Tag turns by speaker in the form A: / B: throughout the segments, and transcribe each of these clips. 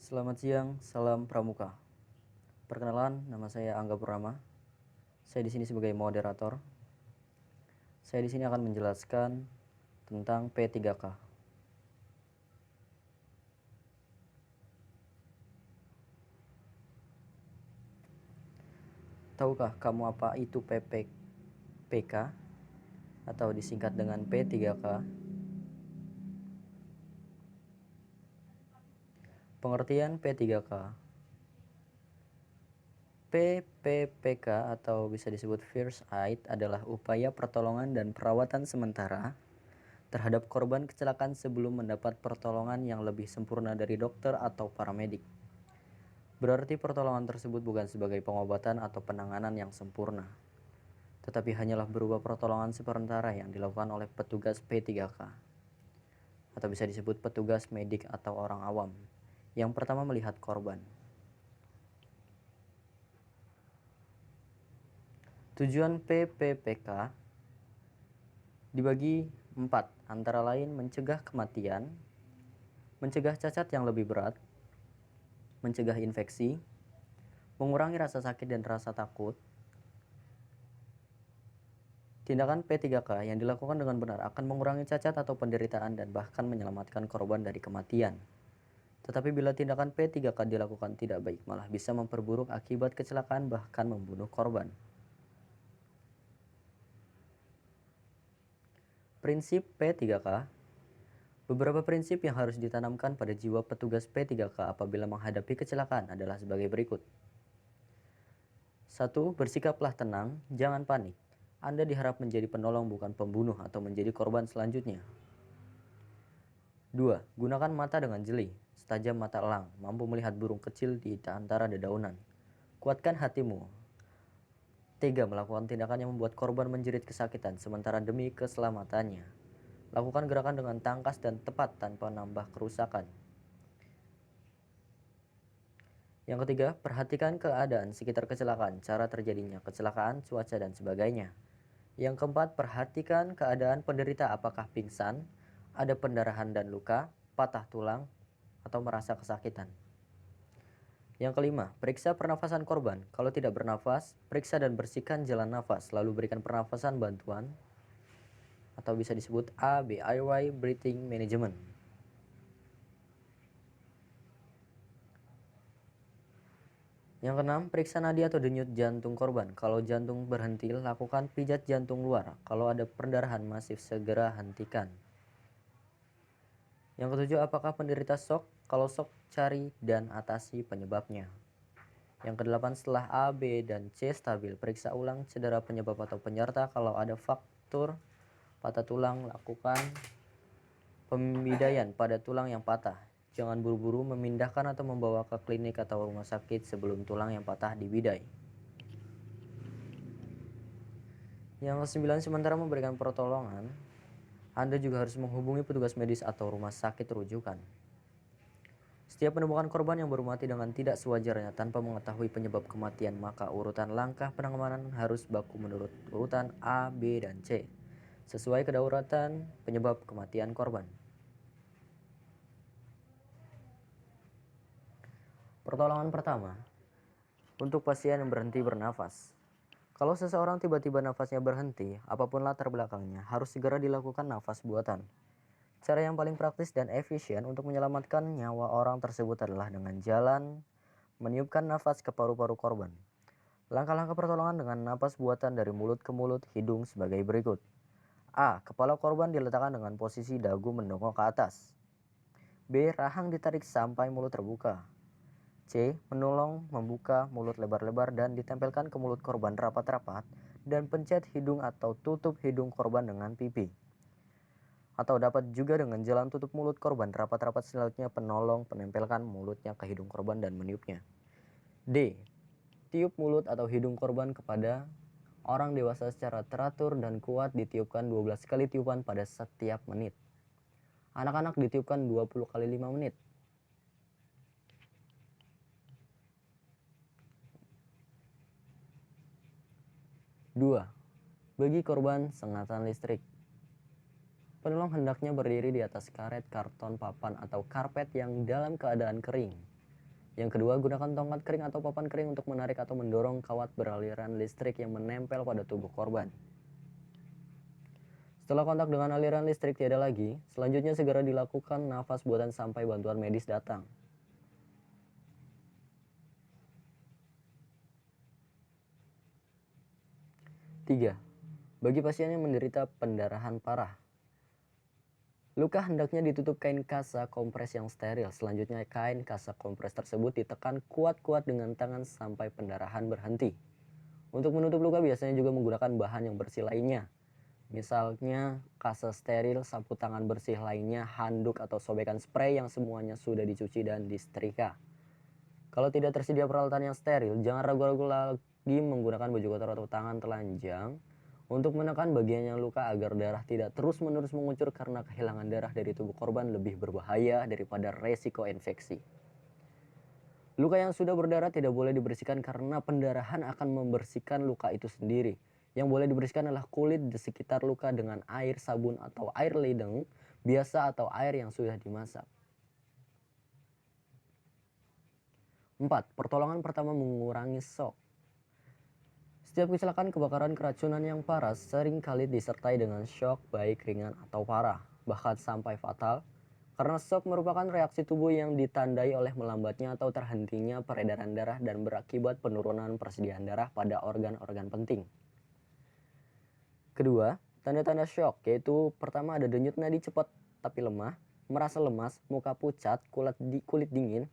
A: Selamat siang, salam pramuka. Perkenalan, nama saya Angga Purnama. Saya di sini sebagai moderator. Saya di sini akan menjelaskan tentang P3K. Tahukah kamu apa itu PK atau disingkat dengan P3K? Pengertian P3K. PPPK atau bisa disebut First Aid adalah upaya pertolongan dan perawatan sementara terhadap korban kecelakaan sebelum mendapat pertolongan yang lebih sempurna dari dokter atau paramedik. Berarti pertolongan tersebut bukan sebagai pengobatan atau penanganan yang sempurna, tetapi hanyalah berupa pertolongan sementara yang dilakukan oleh petugas P3K, atau bisa disebut petugas medik atau orang awam, yang pertama melihat korban. Tujuan PPPK dibagi 4, antara lain mencegah kematian, mencegah cacat yang lebih berat, mencegah infeksi, mengurangi rasa sakit dan rasa takut. Tindakan P3K yang dilakukan dengan benar akan mengurangi cacat atau penderitaan dan bahkan menyelamatkan korban dari kematian. Tetapi bila tindakan P3K dilakukan tidak baik, malah bisa memperburuk akibat kecelakaan bahkan membunuh korban. Prinsip P3K. Beberapa prinsip yang harus ditanamkan pada jiwa petugas P3K apabila menghadapi kecelakaan adalah sebagai berikut. 1. Bersikaplah tenang, jangan panik. Anda diharap menjadi penolong bukan pembunuh atau menjadi korban selanjutnya. 2. Gunakan mata dengan jeli, setajam mata elang, mampu melihat burung kecil di antara dedaunan. Kuatkan hatimu. 3. Melakukan tindakan yang membuat korban menjerit kesakitan sementara demi keselamatannya. Lakukan gerakan dengan tangkas dan tepat tanpa nambah kerusakan. Yang ketiga, perhatikan keadaan sekitar kecelakaan, cara terjadinya kecelakaan, cuaca, dan sebagainya. Yang keempat, perhatikan keadaan penderita, apakah pingsan, ada pendarahan dan luka, patah tulang, atau merasa kesakitan. Yang kelima, periksa pernafasan korban. Kalau tidak bernafas, periksa dan bersihkan jalan nafas, lalu berikan pernafasan bantuan atau bisa disebut ABIY Breathing Management. Yang keenam, periksa nadi atau denyut jantung korban. Kalau jantung berhenti, lakukan pijat jantung luar. Kalau ada perdarahan masif, segera hentikan. Yang ketujuh, apakah penderita shock? Kalau shock, cari dan atasi penyebabnya. Yang kedelapan, setelah A, B, dan C stabil, periksa ulang cedera penyebab atau penyerta. Kalau ada faktur patah tulang, lakukan pembidaian pada tulang yang patah. Jangan buru-buru memindahkan atau membawa ke klinik atau rumah sakit sebelum tulang yang patah dibidai. Yang kesembilan, sementara memberikan pertolongan, Anda juga harus menghubungi petugas medis atau rumah sakit rujukan. Setiap menemukan korban yang baru mati dengan tidak sewajarnya tanpa mengetahui penyebab kematian, maka urutan langkah penanganan harus baku menurut urutan A, B, dan C, sesuai kedaulatan penyebab kematian korban. Pertolongan pertama, untuk pasien yang berhenti bernafas. Kalau seseorang tiba-tiba nafasnya berhenti, apapun latar belakangnya, harus segera dilakukan nafas buatan. Cara yang paling praktis dan efisien untuk menyelamatkan nyawa orang tersebut adalah dengan jalan meniupkan nafas ke paru-paru korban. Langkah-langkah pertolongan dengan napas buatan dari mulut ke mulut hidung sebagai berikut. A. Kepala korban diletakkan dengan posisi dagu mendongak ke atas. B. Rahang ditarik sampai mulut terbuka. C. Menolong membuka mulut lebar-lebar dan ditempelkan ke mulut korban rapat-rapat dan pencet hidung atau tutup hidung korban dengan pipi. Atau dapat juga dengan jalan tutup mulut korban rapat-rapat, selanjutnya penolong menempelkan mulutnya ke hidung korban dan meniupnya. D. Tiup mulut atau hidung korban kepada orang dewasa secara teratur dan kuat, ditiupkan 12 kali tiupan pada setiap menit. Anak-anak ditiupkan 20 kali 5 menit. Dua. Bagi korban sengatan listrik. Penolong hendaknya berdiri di atas karet, karton, papan, atau karpet yang dalam keadaan kering. Yang kedua, gunakan tongkat kering atau papan kering untuk menarik atau mendorong kawat beraliran listrik yang menempel pada tubuh korban. Setelah kontak dengan aliran listrik tiada lagi, selanjutnya segera dilakukan nafas buatan sampai bantuan medis datang. Tiga, bagi pasien yang menderita pendarahan parah, luka hendaknya ditutup kain kasa kompres yang steril. Selanjutnya kain kasa kompres tersebut ditekan kuat-kuat dengan tangan sampai pendarahan berhenti. Untuk menutup luka biasanya juga menggunakan bahan yang bersih lainnya. Misalnya kasa steril, sapu tangan bersih lainnya, handuk atau sobekan spray yang semuanya sudah dicuci dan disetrika. Kalau tidak tersedia peralatan yang steril, jangan ragu-ragu lagi menggunakan baju kotor atau tangan telanjang untuk menekan bagian yang luka agar darah tidak terus-menerus mengucur, karena kehilangan darah dari tubuh korban lebih berbahaya daripada resiko infeksi. Luka yang sudah berdarah tidak boleh dibersihkan karena pendarahan akan membersihkan luka itu sendiri. Yang boleh dibersihkan adalah kulit di sekitar luka dengan air sabun atau air ledeng biasa atau air yang sudah dimasak. 4. Pertolongan pertama mengurangi shock. Setiap kecelakaan kebakaran keracunan yang parah sering kali disertai dengan shock baik ringan atau parah, bahkan sampai fatal. Karena shock merupakan reaksi tubuh yang ditandai oleh melambatnya atau terhentinya peredaran darah dan berakibat penurunan persediaan darah pada organ-organ penting. Kedua, tanda-tanda shock yaitu pertama ada denyut nadi cepat tapi lemah, merasa lemas, muka pucat, kulit dingin,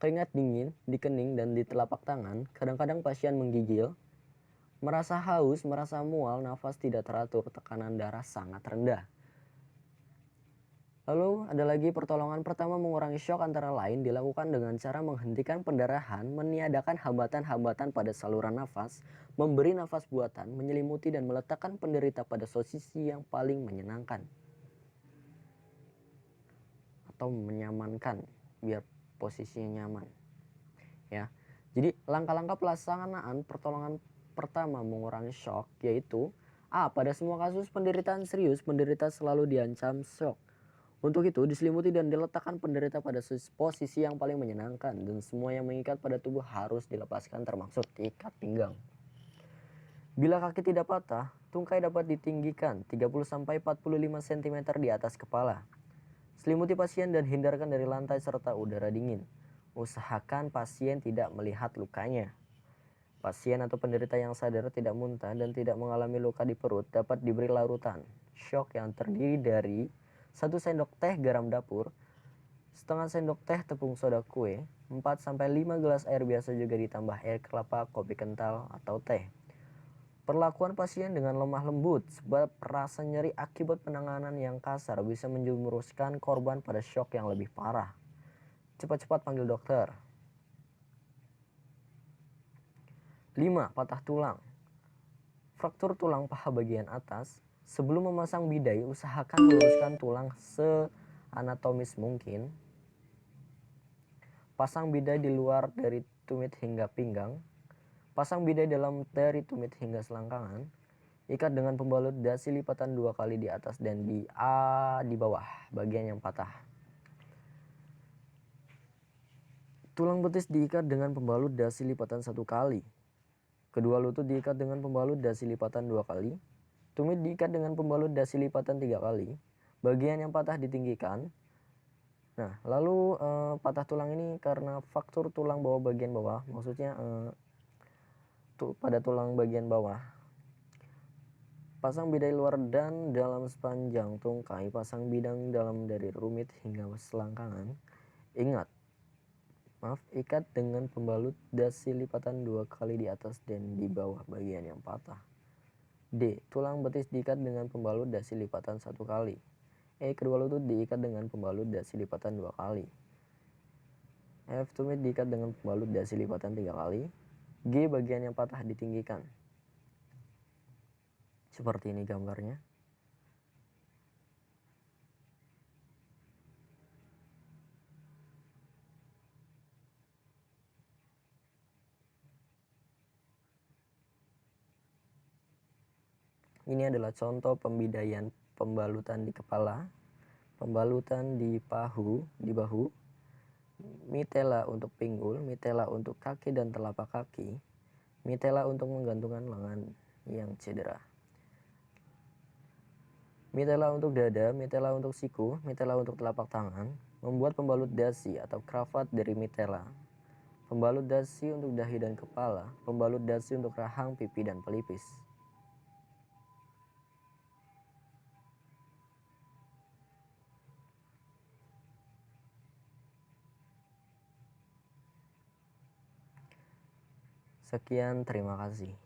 A: keringat dingin di kening dan di telapak tangan. Kadang-kadang pasien menggigil, merasa haus, merasa mual, nafas tidak teratur, tekanan darah sangat rendah. Lalu ada lagi pertolongan pertama mengurangi shock antara lain dilakukan dengan cara menghentikan pendarahan, meniadakan hambatan-hambatan pada saluran nafas, memberi nafas buatan, menyelimuti dan meletakkan penderita pada posisi yang paling menyenangkan atau menyamankan biar posisinya nyaman. Ya. Jadi langkah-langkah pelaksanaan pertolongan pertama mengurangi shock yaitu A. Pada semua kasus penderitaan serius, penderita selalu diancam shock. Untuk itu, diselimuti dan diletakkan penderita pada posisi yang paling menyenangkan dan semua yang mengikat pada tubuh harus dilepaskan termasuk ikat pinggang. Bila kaki tidak patah, tungkai dapat ditinggikan 30-45 cm di atas kepala. Selimuti pasien dan hindarkan dari lantai serta udara dingin. Usahakan pasien tidak melihat lukanya. Pasien atau penderita yang sadar, tidak muntah, dan tidak mengalami luka di perut dapat diberi larutan shock yang terdiri dari 1 sendok teh garam dapur, setengah sendok teh tepung soda kue, 4-5 gelas air biasa juga ditambah air kelapa, kopi kental, atau teh. Perlakuan pasien dengan lemah lembut sebab rasa nyeri akibat penanganan yang kasar bisa menjerumuskan korban pada shock yang lebih parah. Cepat-cepat panggil dokter. 5. Patah tulang. Fraktur tulang paha bagian atas. Sebelum memasang bidai, usahakan meluruskan tulang seanatomis mungkin. Pasang bidai di luar dari tumit hingga pinggang. Pasang bidai dalam dari tumit hingga selangkangan. Ikat dengan pembalut dasi lipatan 2 kali di atas dan di bawah bagian yang patah. Tulang betis diikat dengan pembalut dasi lipatan 1 kali. Kedua lutut diikat dengan pembalut dasi lipatan 2 kali. Tumit diikat dengan pembalut dasi lipatan 3 kali. Bagian yang patah ditinggikan. Nah, lalu patah tulang ini karena fraktur tulang bawah bagian bawah, maksudnya pada tulang bagian bawah. Pasang bidai luar dan dalam sepanjang tungkai, pasang bidang dalam dari rumit hingga selangkangan. Ikat dengan pembalut dasi lipatan 2 kali di atas dan di bawah bagian yang patah. D. Tulang betis diikat dengan pembalut dasi lipatan 1 kali. E. Kedua lutut diikat dengan pembalut dasi lipatan 2 kali. F. Tumit diikat dengan pembalut dasi lipatan 3 kali. G. Bagian yang patah ditinggikan. Seperti ini gambarnya. Ini adalah contoh pembidaian pembalutan di kepala, pembalutan di bahu, mitela untuk pinggul, mitela untuk kaki dan telapak kaki, mitela untuk menggantungkan lengan yang cedera. Mitela untuk dada, mitela untuk siku, mitela untuk telapak tangan, membuat pembalut dasi atau cravat dari mitela. Pembalut dasi untuk dahi dan kepala, pembalut dasi untuk rahang, pipi, dan pelipis. Sekian, terima kasih.